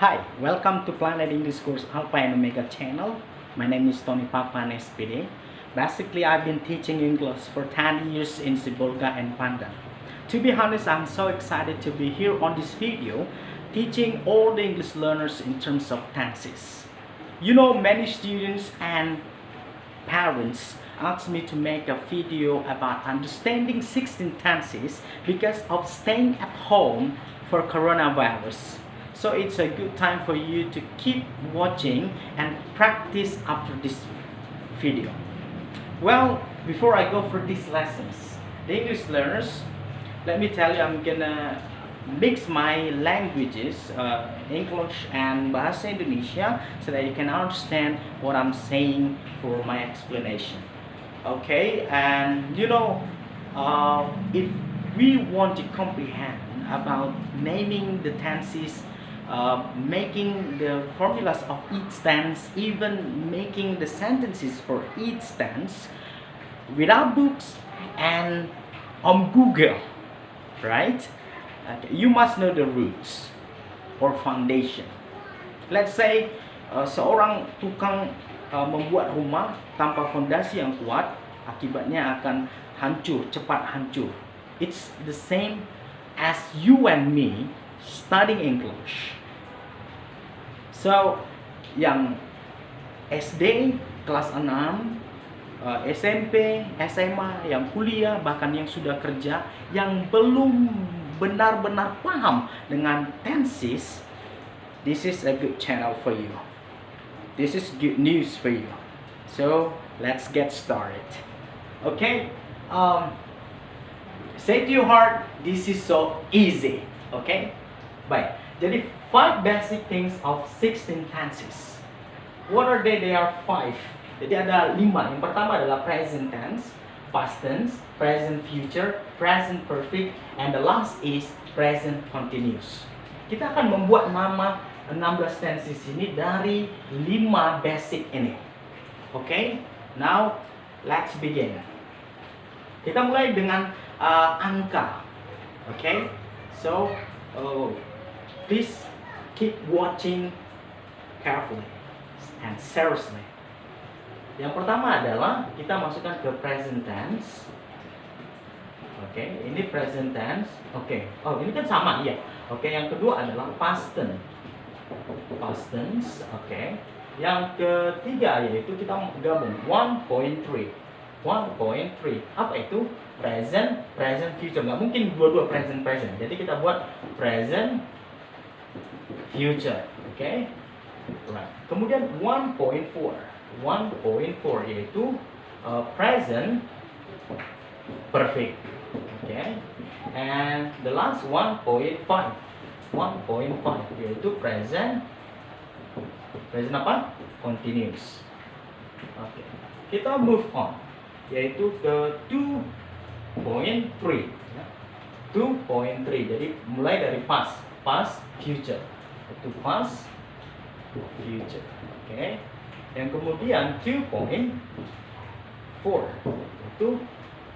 Hi, welcome to Planet English Course Alpha and Omega channel. My name is Tony Papan SPD. Basically, I've been teaching English for 10 years in Sibolga and Pandan. To be honest, I'm so excited to be here on this video teaching all the English learners in terms of tenses. You know, many students and parents asked me to make a video about understanding 16 tenses because of staying at home for coronavirus. So it's a good time for you to keep watching and practice after this video. Well, before I go for these lessons, the English learners, let me tell you, I'm gonna mix my languages, English and Bahasa Indonesia, so that you can understand what I'm saying for my explanation. Okay, and you know, if we want to comprehend about naming the tenses, making the formulas of each tense, even making the sentences for each tense without books and on Google, right? Okay, you must know the roots or foundation. Let's say seorang tukang membuat rumah tanpa fondasi yang kuat, akibatnya akan hancur, cepat hancur. It's the same as you and me studying English. So, yang SD kelas 6, SMP, SMA, yang kuliah, bahkan yang sudah kerja, yang belum benar-benar paham dengan tenses, this is a good channel for you. This is good news for you. So, let's get started. Okay? Say to your heart, this is so easy. Okay? Baik. Jadi 5 basic things of 16 tenses. What are they? They are 5. Jadi ada 5. Yang pertama adalah present tense, past tense, present future, present perfect, and the last is present continuous. Kita akan membuat nama 16 tenses ini dari 5 basic ini. Okay? Now, let's begin. Kita mulai dengan angka. Okay? So, please keep watching carefully and seriously. Yang pertama adalah kita masukkan ke present tense. Oke, ini present tense. Oke. Oh, ini kan sama, iya. Oke, yang kedua adalah past tense. Past tense, oke. Yang ketiga yaitu kita gabung 1.3. 1.3. Apa itu? Present, present future. Nggak mungkin dua-dua present, present. Jadi kita buat present future. Oke. Right. Kemudian 1.4. 1.4 yaitu present perfect. Okay. And the last 1.5. 1.5 yaitu present apa? Continuous. Oke. Okay. Kita move on yaitu ke 2.3. 2.3. Jadi mulai dari past future. Itu past future. Oke. Okay. Yang kemudian 2.4 itu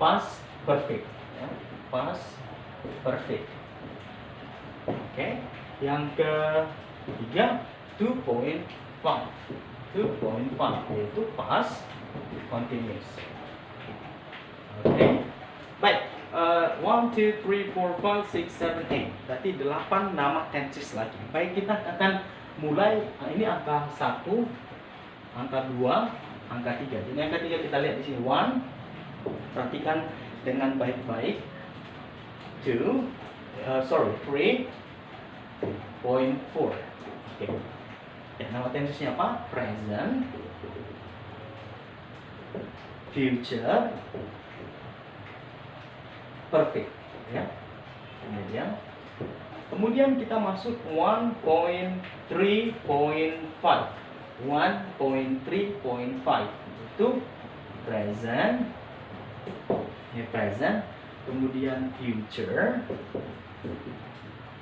past perfect, ya. Past perfect. Oke. Yang ketiga 2.5 yaitu past continuous. Oke. Baik, 1, 2, 3, 4, 5, 6, 7, 8. Berarti 8 nama tenses lagi. Baik, kita akan mulai. Ini angka 1, angka 2, angka 3. Jadi angka 3 kita lihat di sini. 1. Perhatikan dengan baik-baik. 3.4. Oke. Ya, nama tensesnya apa? Present, future, perfect. Ya. Kemudian kita masuk 1.3.5. 1.3.5 itu present, ini present, kemudian future,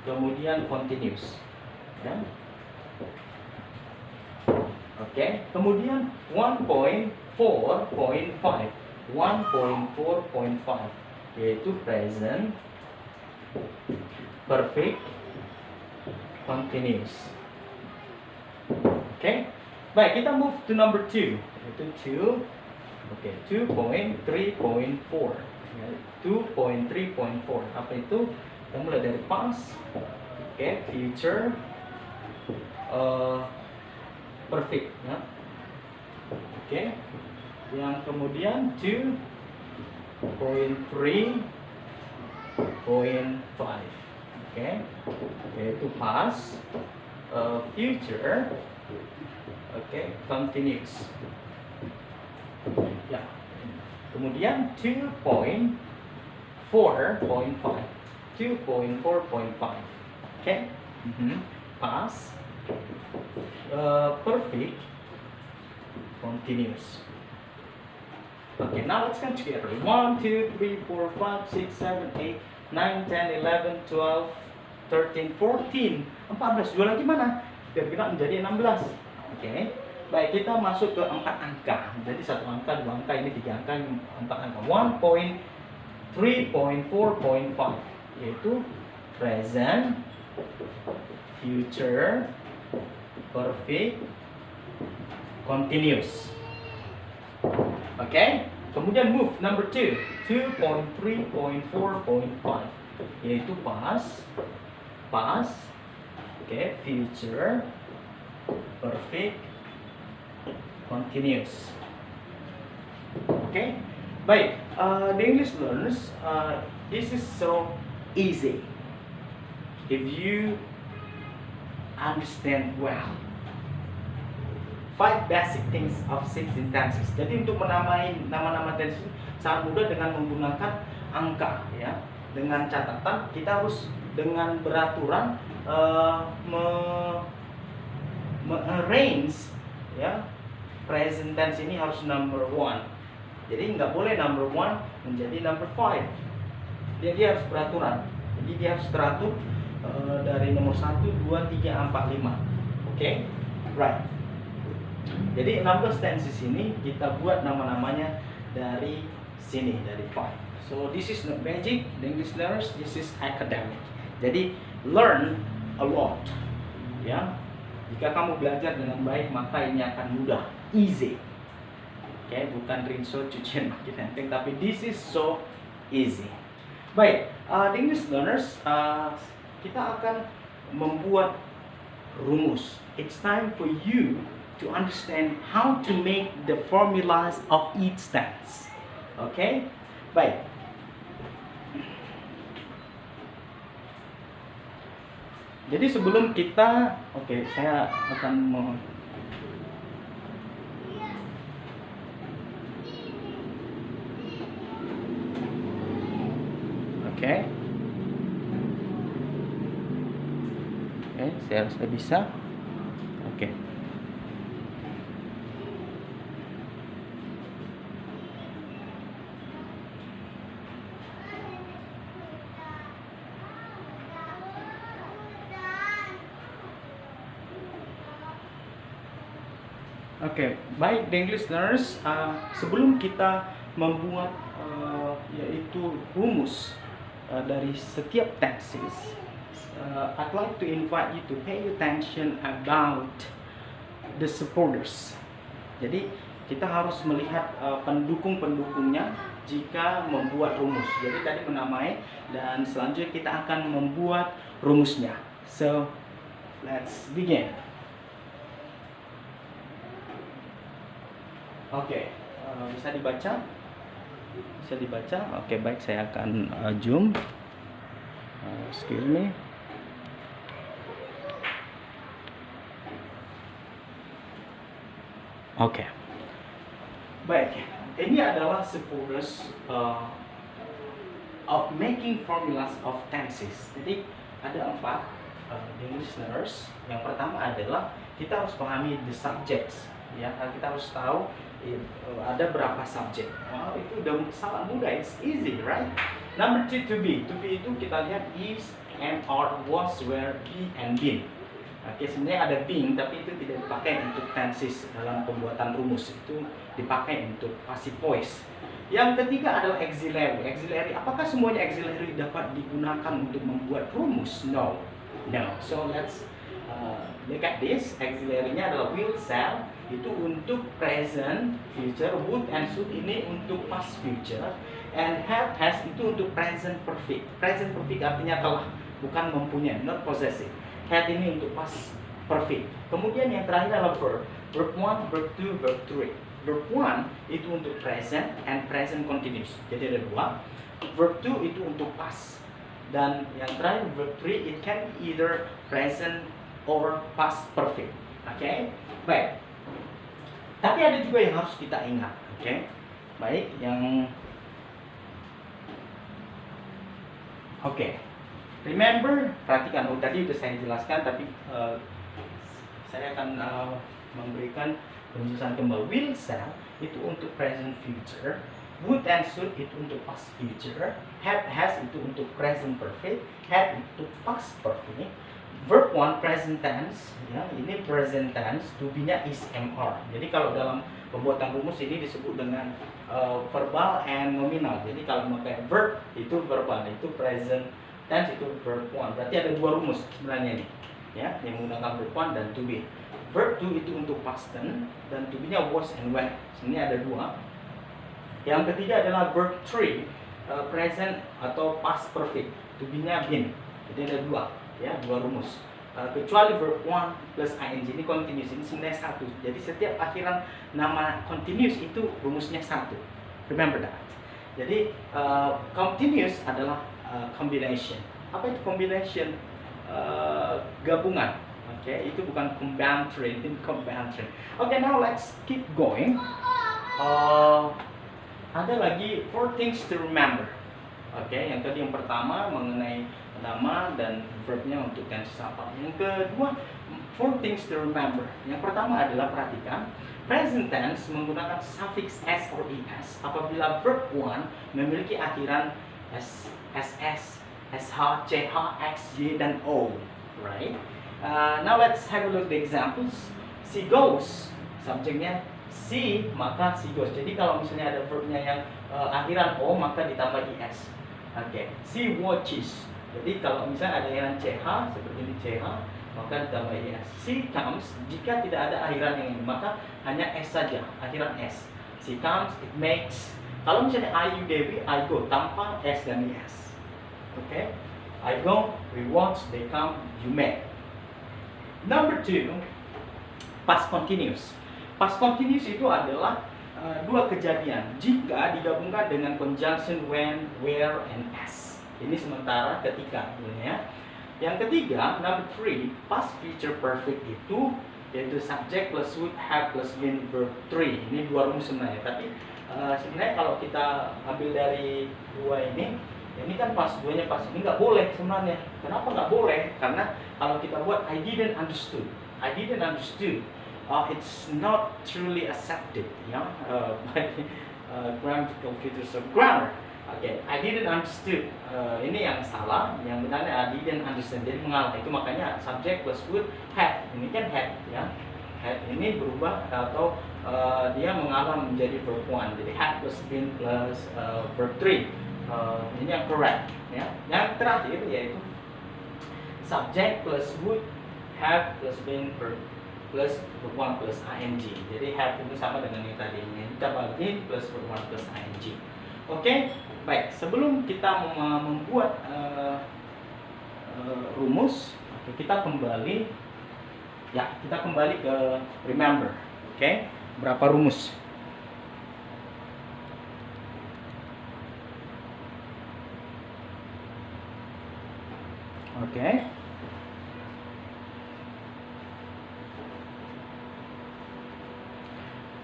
kemudian continuous, ya. Oke, kemudian 1.4.5 yaitu present perfect continuous. Okay. Baik, kita move to number 2. Itu 2. Oke, 2.3.4. 2.3.4. Apa itu? Kita mulai dari past, future, perfect, ya. Yang kemudian 2.3.5. Yaitu past, future, continuous. Ya. Kemudian 2.4.5. 2.4.5. Past, perfect, continuous. Now let's come together. 1, 2, 3, 4, 5, 6, 7, 8, 9, 10, 11, 12, 13, 14, 14. Dua lagi mana? Biar kita menjadi 16. Baik, kita masuk ke 4 angka. Jadi 1 angka, 2 angka, ini 3 angka, ini 4 angka. 1.3.4.5, yaitu present, future, perfect, continuous. Kemudian move number 2, 2.3.4.5, yaitu past, future, perfect, continuous. Baik, the English learners, this is so easy if you understand well 5 basic things of 16 tenses. Jadi untuk menamai nama-nama tenses sangat mudah dengan menggunakan angka, ya. Dengan catatan kita harus dengan beraturan arrange, ya. Present tense ini harus number 1. Jadi nggak boleh number 1 menjadi number 5. Dia harus beraturan. Jadi dia harus teratur dari nomor 1, 2, 3, 4, 5. Right. Jadi 16 tenses ini kita buat nama-namanya dari sini, dari 5. So this is not magic, the English learners, this is academic. Jadi learn a lot, ya. Jika kamu belajar dengan baik maka ini akan mudah, easy. Bukan rinso cucian makin enteng, tapi this is so easy. Baik, the English learners, kita akan membuat rumus. It's time for you to understand how to make the formulas of each tense. Baik. Jadi sebelum kita, saya akan saya rasa bisa. Baik, the English learners, sebelum kita membuat yaitu rumus dari setiap tenses, I'd like to invite you to pay attention about the supporters. Jadi kita harus melihat pendukung-pendukungnya jika membuat rumus. Jadi tadi menamai dan selanjutnya kita akan membuat rumusnya. So let's begin. Bisa dibaca? Bisa dibaca? Baik, saya akan zoom. Excuse me. Baik, ini adalah supporters of making formulas of tenses. Jadi ada 4 English learners. Yang pertama adalah kita harus pahami the subjects, ya. Kita harus tahu ada berapa subjek. Itu udah sangat mudah, it's easy, right? Number 2, to be. To be itu kita lihat is, am, are, was, were, be, and been. Sebenarnya ada being, tapi itu tidak dipakai untuk tenses dalam pembuatan rumus. Itu dipakai untuk passive voice. Yang ketiga adalah auxiliary. Auxiliary, apakah semuanya auxiliary dapat digunakan untuk membuat rumus? No. So let's Look at this, auxiliary-nya adalah will, shall, itu untuk present, future, would and should ini untuk past future, and have, has itu untuk present perfect. Present perfect artinya telah, bukan mempunyai, not possessive. Had ini untuk past perfect. Kemudian yang terakhir adalah verb. Verb 1, verb 2, verb 3. Verb 1 itu untuk present and present continuous. Jadi ada dua. Verb 2 itu untuk past. Dan yang terakhir verb 3 it can be either present or past perfect. Oke? Baik. Tapi ada juga yang harus kita ingat. Oke? Baik, yang remember, perhatikan, tadi sudah saya jelaskan, tapi saya akan memberikan penjelasan kembali. Will, shall itu untuk present future, would and should itu untuk past future, have, has itu untuk present perfect, had untuk past perfect. Verb 1 present tense, ya, ini present tense, to be-nya is MR. Jadi kalau dalam pembuatan rumus ini disebut dengan verbal and nominal. Jadi kalau memakai verb itu verbal, itu present tense itu verb 1. Berarti ada dua rumus sebenarnya ini, ya, yang menggunakan verb 1 dan to be. Verb 2 itu untuk past tense dan to be-nya was and when. Sini ada dua. Yang ketiga adalah verb 3 present atau past perfect, to be-nya been. Jadi ada dua, ya, dua rumus. Kecuali verb 1 plus ing ini continuous, ini sebenarnya satu. Jadi setiap akhiran nama continuous itu rumusnya satu. Remember that. Jadi continuous adalah combination. Apa itu combination? Gabungan. Itu bukan combinatory, itu combinatory. Now let's keep going. Ada lagi 4 things to remember. Yang tadi yang pertama mengenai nama dan verbnya untuk tenses apa. Yang kedua, 4 things to remember. Yang pertama adalah perhatikan, present tense menggunakan suffix s or es apabila verb 1 memiliki akhiran s, ss, sh, ch, x, y, dan o. Right? Now let's have a look at the examples. She goes, subjeknya she, maka she goes. Jadi kalau misalnya ada verbnya yang akhiran o, maka ditambah is. She watches. Jadi kalau misalnya ada akhiran ch, seperti ini ch, maka ditambah is. She comes, jika tidak ada akhiran yang ini, maka hanya s saja, akhiran s. She comes, it makes. Kalau misalnya I, you, Dewi, I go, tanpa s dan is. I go, we watch, they come, you make. Number 2, past continuous. Past continuous itu adalah dua kejadian jika digabungkan dengan conjunction when, where, and as. Ini sementara ketika, ya. Yang ketiga, number 3, past future perfect itu yaitu subject plus would, have plus been, verb 3. Ini dua rumus sebenarnya. Tapi sebenarnya kalau kita ambil dari dua ini kan pas duanya pas ini nggak boleh sebenarnya. Kenapa nggak boleh? Karena kalau kita buat I didn't understood, it's not truly accepted, ya, by grammatical features of grammar. I didn't understood. Ini yang salah, yang benarnya I didn't understand. Jadi mengalah, itu makanya subject plus would, have. Ini kan have, ya. Have ini berubah atau dia mengalah menjadi verb 1. Jadi have plus been plus verb 3. Ini yang correct, ya. Yang terakhir yaitu subject plus would, have plus been, verb plus verb 1 plus ing. Jadi have itu sama dengan yang tadi, ini ditambah been plus verb 1 plus ing. Baik, sebelum kita membuat rumus, kita kembali ke remember. Berapa rumus?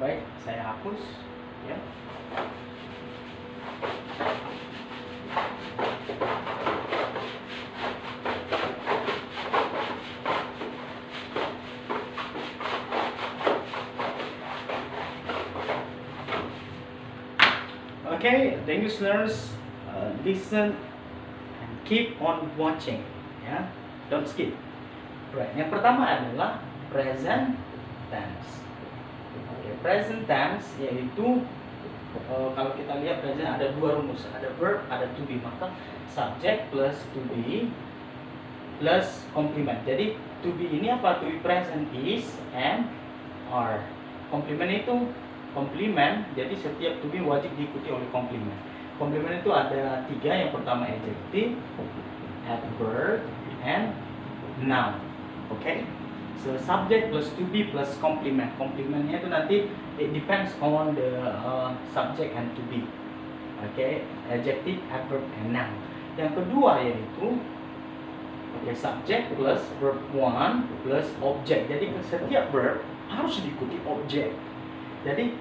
Baik, saya hapus, ya. The English learners, listen and keep on watching, ya. Don't skip. Right. Yang pertama adalah present tense. Present tense yaitu kalau kita lihat present ada dua rumus, ada verb, ada to be. Maka subject plus to be plus complement. Jadi to be ini apa? To be present is and are. Complement itu komplement, jadi setiap to be wajib diikuti oleh komplement. Komplement itu ada 3, yang pertama adjective, adverb, and noun. Oke? So subject plus to be plus complement. Complementnya itu nanti it depends on the subject and to be. Oke? Adjective, adverb, and noun. Yang kedua yaitu subject plus verb 1 plus object. Jadi setiap verb harus diikuti objek. Jadi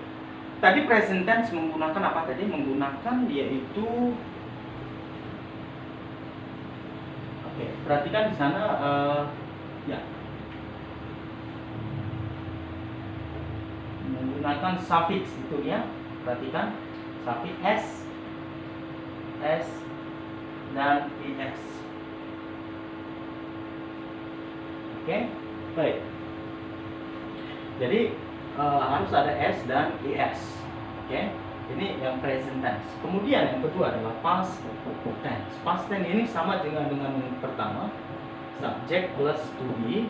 tadi present tense menggunakan apa tadi? Menggunakan yaitu perhatikan di sana ya. Menggunakan suffix itu ya. Perhatikan suffix s dan es. Oke, baik. Jadi harus ada s dan es. Oke, ini yang present tense. Kemudian yang kedua adalah past tense. Past tense ini sama dengan yang pertama, subject plus to be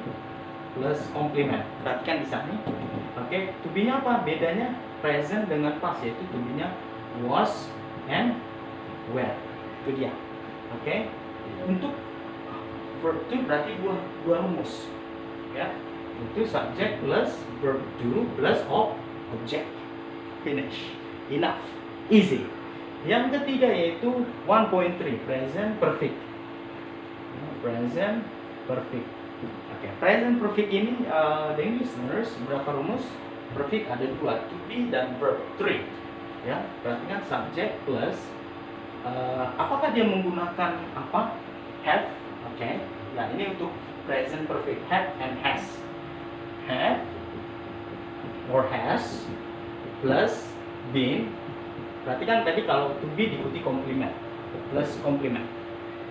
plus complement. Perhatikan di sini. Oke, to be-nya apa? Bedanya present dengan past, yaitu to be-nya was and were. Itu dia. Oke, untuk verb to berarti dua rumus ya, itu subject plus verb to plus object. Finish, enough, easy. Yang ketiga yaitu 1.3 present perfect. Present perfect. Oke, present perfect ini the listeners berapa rumus? Perfect ada 2, to be dan verb 3 ya. Perhatikan subject plus apakah dia menggunakan apa? Have. Oke, nah ini untuk present perfect, have and has. Have or has plus been. Perhatikan tadi kalau to be diikuti complement plus complement.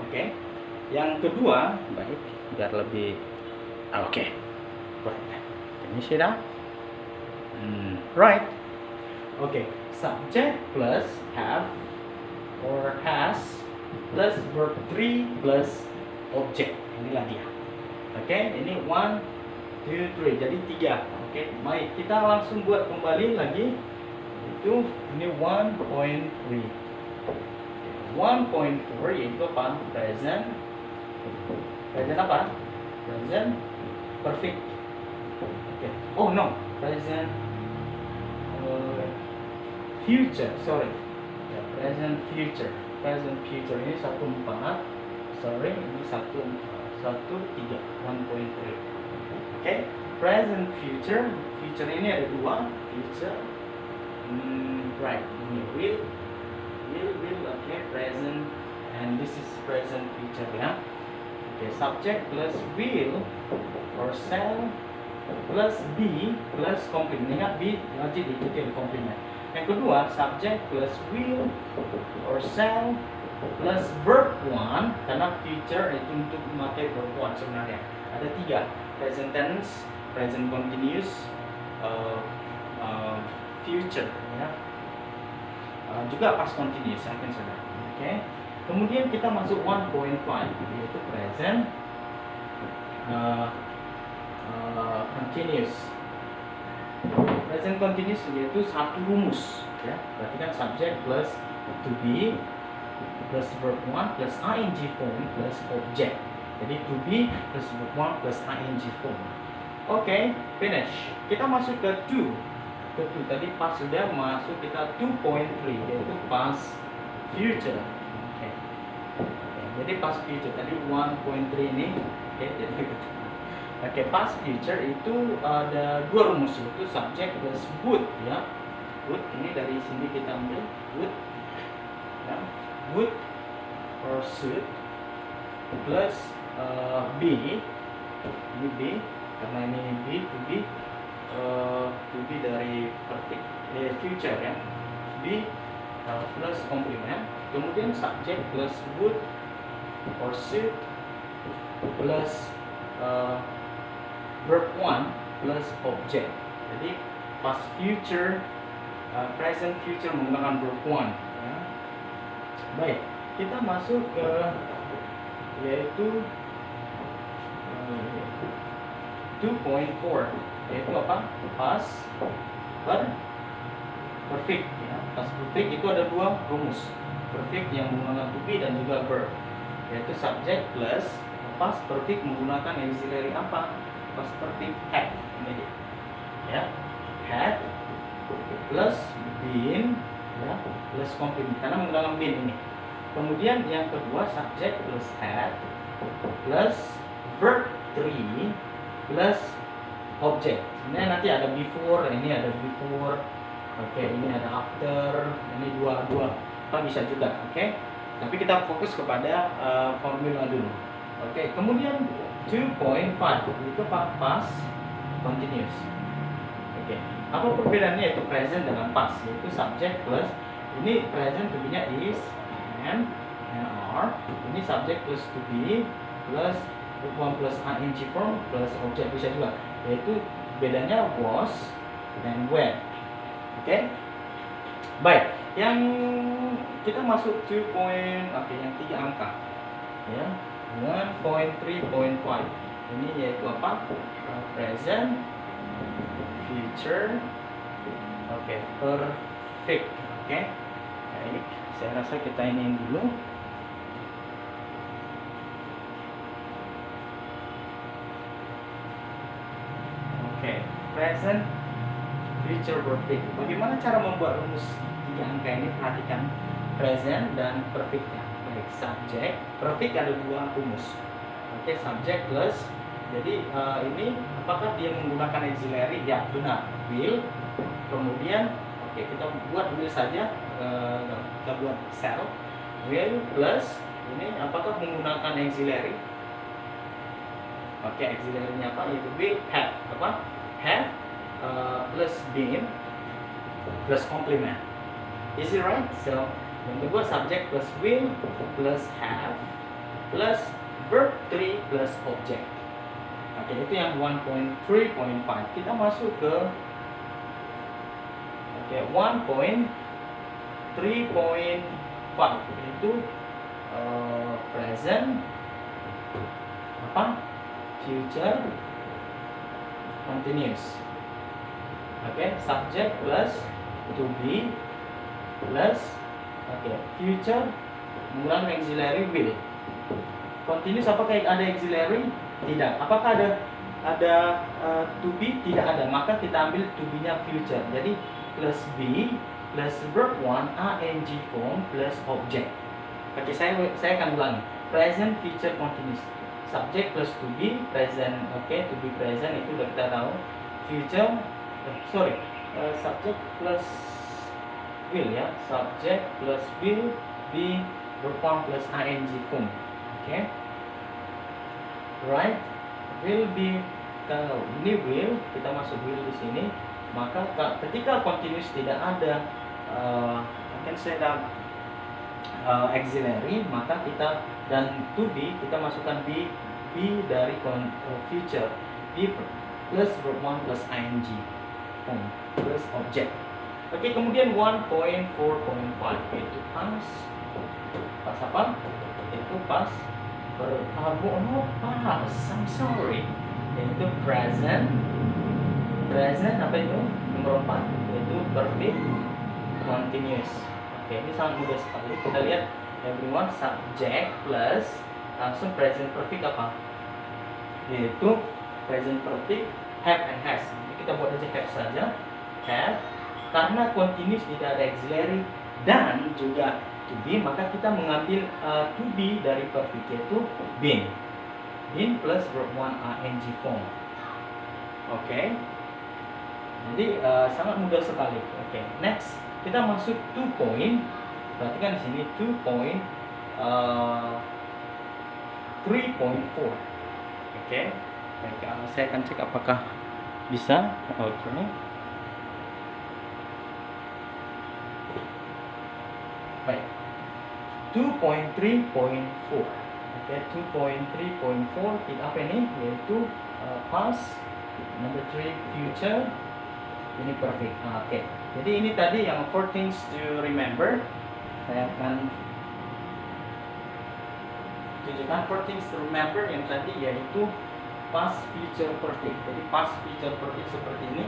Oke, yang kedua baik biar lebih oke. Right, ini sudah right. Oke, subject plus have or has plus verb 3 plus object. Inilah dia. Oke, ini 1, 2, 3. Jadi 3. Oke, baik. Kita langsung buat kembali lagi. Itu ini 1.3. 1.4 yaitu apa? Present. Present apa? Present perfect. Oke. Oh no, present future. Sorry. Ya, present future. Present future ini 1.4. Sorry, ini 1.3, 1.3. Oke, present future. Future ini ada 2. Future, right. Ini will. Okay, present, and this is present future ya. Okay, subject plus will or shall plus be plus complement. Ingat be wajib diikuti oleh complement. Yang kedua, subject plus will or shall plus verb 1, karena future itu untuk memakai verb 1 sebenarnya. Ada 3, present tense, present continuous, future ya. Juga past continuous akan sudah. Oke. Kemudian kita masuk 1.5 yaitu present continuous. Present continuous yaitu satu rumus ya. Perhatikan subject plus to be plus verb 1 plus ing form plus object. Jadi to be plus verb 1 plus ing form. Oke, finish. Kita masuk ke 2. Ke 2 tadi pas sudah masuk, kita 2.3 yaitu past future. Oke. Jadi past future tadi 1.3 ini. Oke, past future itu ada 2 rumus, yaitu subject plus would ya. Would ini dari sini kita ambil would ya. Would or should plus be, ini be karena ini be, to be dari perfect future ya, be plus complement, kemudian subject plus would or should plus verb 1 plus object. Jadi past future, present future menggunakan verb 1 ya. Baik, kita masuk ke yaitu 2.4 yaitu apa? Past perfect ya. Past perfect itu ada dua rumus. Perfect yang menggunakan to be dan juga verb, yaitu subject plus past perfect menggunakan auxiliary apa? Past perfect had. Ini dia. Ya. Had plus been ya, plus complement karena menggunakan been ini. Kemudian yang kedua subject plus had plus verb 3 plus object. Ini nanti ada before, ini ada before. Oke, ini ada after, ini dua apa bisa juga, oke. Tapi kita fokus kepada formula dulu. Oke, kemudian 2.5 itu past continuous. Oke, apa perbedaannya yaitu present dengan past, yaitu subject plus ini present to be-nya is and are, ini subject plus to be plus verb 1 plus ing form plus object bisa juga, yaitu bedanya was dan when. Oke, baik. Yang kita masuk 2 point, oke, yang 3 angka, ya, 1.3.5. Ini yaitu apa? Present, future, oke, perfect. Oke, baik. Saya rasa kita ini dulu. Oke, present, future, perfect. Bagaimana cara membuat rumus 3 angka ini? Perhatikan present dan perfectnya. Baik, subject, perfect ada dua rumus. Oke, subject plus. Jadi ini apakah dia menggunakan auxiliary? Ya, benar. Will. Kemudian oke, kita buat will saja. Kita buat cell. Will plus ini apakah menggunakan auxiliary? Oke, auxiliary-nya apa? Yaitu will have. Apa? Have plus been plus complement. Is it right? So yang kedua subject plus will plus have plus verb 3 plus object. Oke, itu yang 1.3.5. Kita masuk ke 1.3.5 itu present apa? Future continuous. Oke, subject plus to be plus future menggunakan auxiliary will. Continuous apakah ada auxiliary? Tidak. Apakah ada to be? Tidak ada. Maka kita ambil to be-nya future. Jadi plus be plus verb 1 ing form plus object. Oke, saya akan ulangi. Present, future, continuous. Subject plus to be, present. Oke, to be present itu sudah kita tahu. Future, subject plus will ya. Subject plus will, be verb 1 plus ing form. Oke. Right? Will be, kalau ini will, kita masuk will di sini. Maka ketika continuous tidak ada auxiliary, maka kita dan to be kita masukkan be dari future, be plus verb 1 plus ing form plus object. Oke, kemudian 1.4.5 itu pas apa? Itu pas I'm sorry. Itu present apa itu? Nomor 4 yaitu perfect continuous. Oke, ini sangat mudah sekali. Kita lihat everyone, subject plus langsung present perfect apa? Yaitu present perfect have and has. Jadi kita buat aja have saja. Have, karena continuous tidak ada auxiliary dan juga to be, maka kita mengambil to be dari perfect yaitu been. Been plus verb 1 ing form. Oke. Jadi sangat mudah sekali. Oke, next kita masuk 2 point. Perhatikan di sini 3.4. Oke. Baik, saya akan cek apakah bisa. Oke. Baik. 2.3.4. Oke, 2.3.4 kita apa ini? Yaitu past, number 3 future, ini perfect. Oke. Jadi ini tadi yang 4 things to remember. Saya akan tunjukkan 4 things to remember yang tadi, yaitu past future perfect. Jadi past future perfect seperti ini.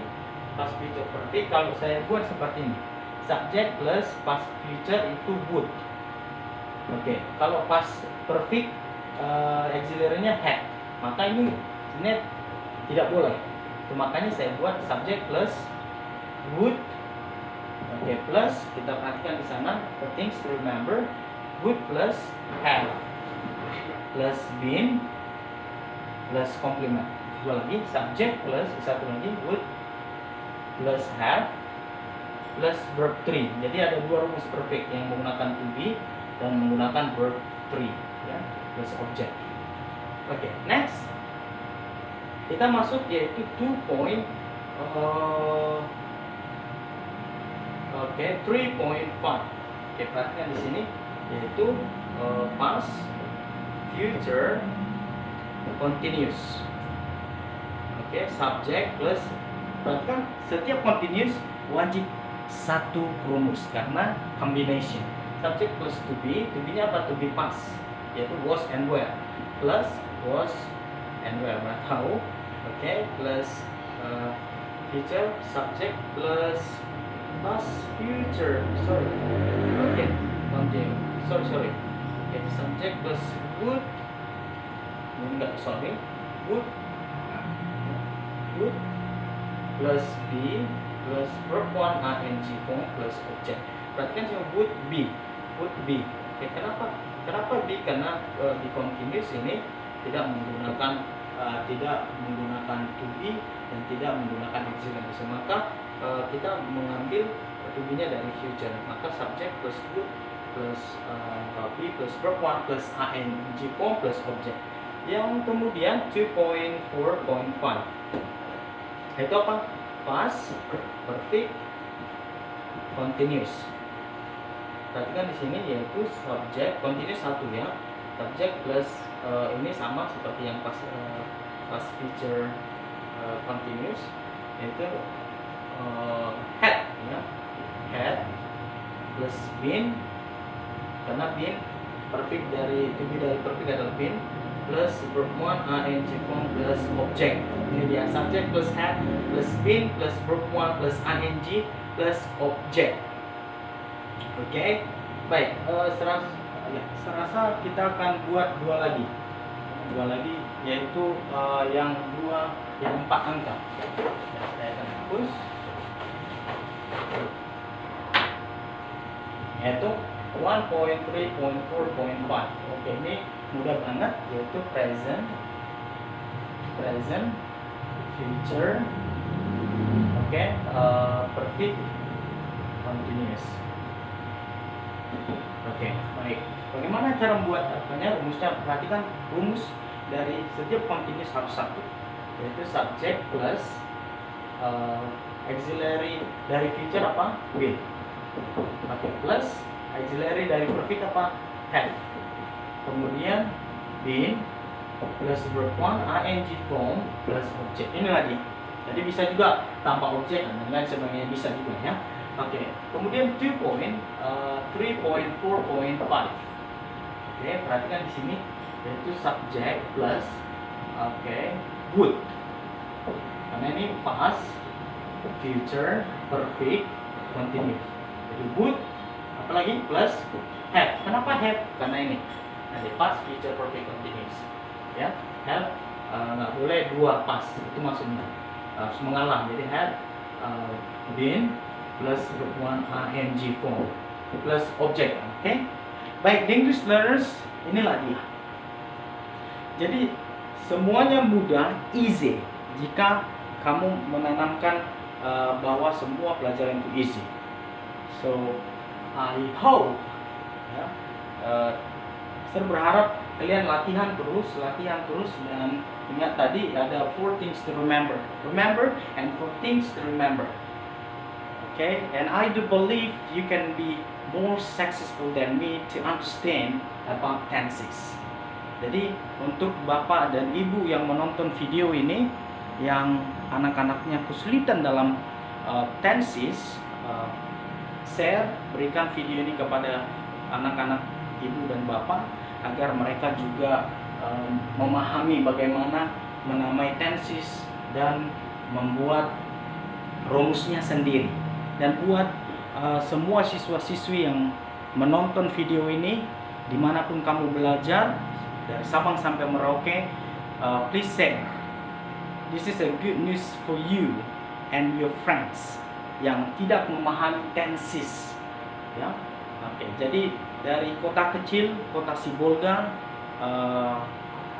Past future perfect kalau saya buat seperti ini, subject plus past future itu would. Oke, kalau past perfect auxiliary-nya had, maka ini tidak boleh. Itu makanya saya buat subject plus would. Oke, plus kita perhatikan di sana for things to remember, would plus have plus been plus complement. Dua lagi, subject plus satu lagi would plus have plus verb 3. Jadi ada dua rumus perfect yang menggunakan to be dan menggunakan verb 3 ya, plus object. Oke, next kita masuk yaitu 3.5. Oke, perhatikan di sini yaitu past future continuous. Oke, subject plus, perhatikan setiap continuous wajib satu rumus karena combination. Subject plus to be-nya apa? To be past, yaitu was and were, plus was and were, mana tahu. Oke, plus future subject plus past future, sorry. Oke, subject plus would, would plus be plus verb 1 ing form plus object. Perhatikan sih would be. Oke, kenapa be? Karena di continuous ini tidak menggunakan to be dan tidak menggunakan auxiliary. Maka kita mengambil to be-nya dari future. Maka subject plus would plus be plus verb 1 plus ing form plus object. Yang kemudian 2.4.5 itu apa? Past perfect continuous. Perhatikan di sini yaitu subject continuous satu ya. Subject plus ini sama seperti yang past future continuous, yaitu had ya. Had plus been, karena been perfect dari to be dari perfect adalah been, plus verb 1 ing form plus object. Ini dia subject plus had plus been plus verb 1 plus ing plus object. Oke, baik. Serasa kita akan buat dua lagi yaitu yang 4 angka. Saya akan hapus. Yaitu 1.3.4.5. Oke, ini mudah banget, yaitu present, future, perfect continuous. Oke, baik. Bagaimana cara membuat rumusnya? Perhatikan rumus dari setiap continuous harus satu, yaitu subject plus auxiliary dari future apa? Will. Oke, plus auxiliary dari perfect apa? Have. Kemudian been plus verb 1 ing form plus object. Ini lagi. Jadi bisa juga tanpa objek dan lain sebagainya, bisa juga ya. Oke. Kemudian 3.4.5. Oke, perhatikan di sini yaitu subject plus would. Karena ini past, future, perfect, continuous. Jadi would, apalagi plus have. Kenapa have? Karena ini nanti past, future, perfect, continuous. Ya, have nggak boleh dua past, itu maksudnya harus mengalah. Jadi have been plus verb 1 ing form plus object. Oke, baik English learners, inilah dia. Jadi semuanya mudah, easy jika kamu menanamkan bahwa semua pelajaran itu easy. So I hope ya, saya berharap kalian latihan terus dan ingat tadi ada 4 things to remember and 4 things to remember. Okay, and I do believe you can be more successful than me to understand about tenses. Jadi untuk bapak dan ibu yang menonton video ini, yang anak-anaknya kesulitan dalam tenses, share, berikan video ini kepada anak-anak ibu dan bapak agar mereka juga memahami bagaimana menamai tenses dan membuat rumusnya sendiri. Dan buat semua siswa-siswi yang menonton video ini, dimanapun kamu belajar dari Sabang sampai Merauke, please share. This is a good news for you and your friends yang tidak memahami tenses, ya. Oke, jadi dari kota kecil, kota Sibolga,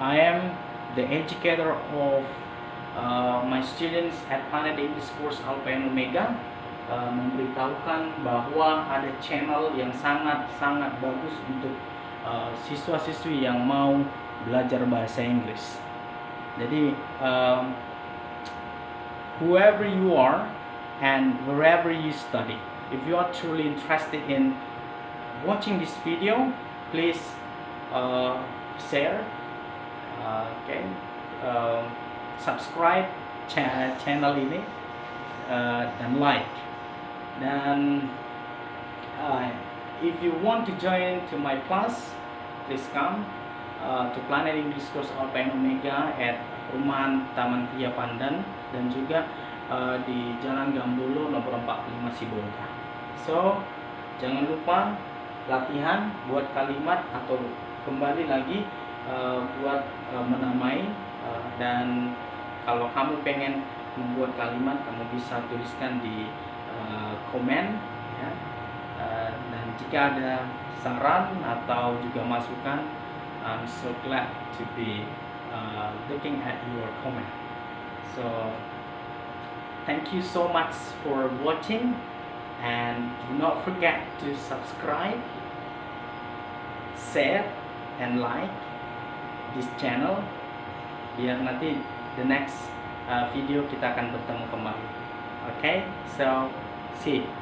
I am the educator of my students at Planet English Course Alpha and Omega, memberitahukan bahwa ada channel yang sangat bagus untuk siswa-siswi yang mau belajar bahasa Inggris. Jadi whoever you are and wherever you study, if you are truly interested in watching this video, please share, subscribe channel ini, dan like. Dan if you want to join to my class, please come to Planet English Course Alpha and Omega at Perumahan Taman Kia Pandan, dan juga di Jalan Gambolo nomor 45 Sibolga. So jangan lupa latihan buat kalimat atau kembali lagi buat menamai, dan kalau kamu pengen membuat kalimat, kamu bisa tuliskan di komen, ya. Dan jika ada saran atau juga masukan, I'm so glad to be looking at your comment. So thank you so much for watching, and do not forget to subscribe, share, and like this channel, biar nanti the next video kita akan bertemu kembali. Okay, so see you.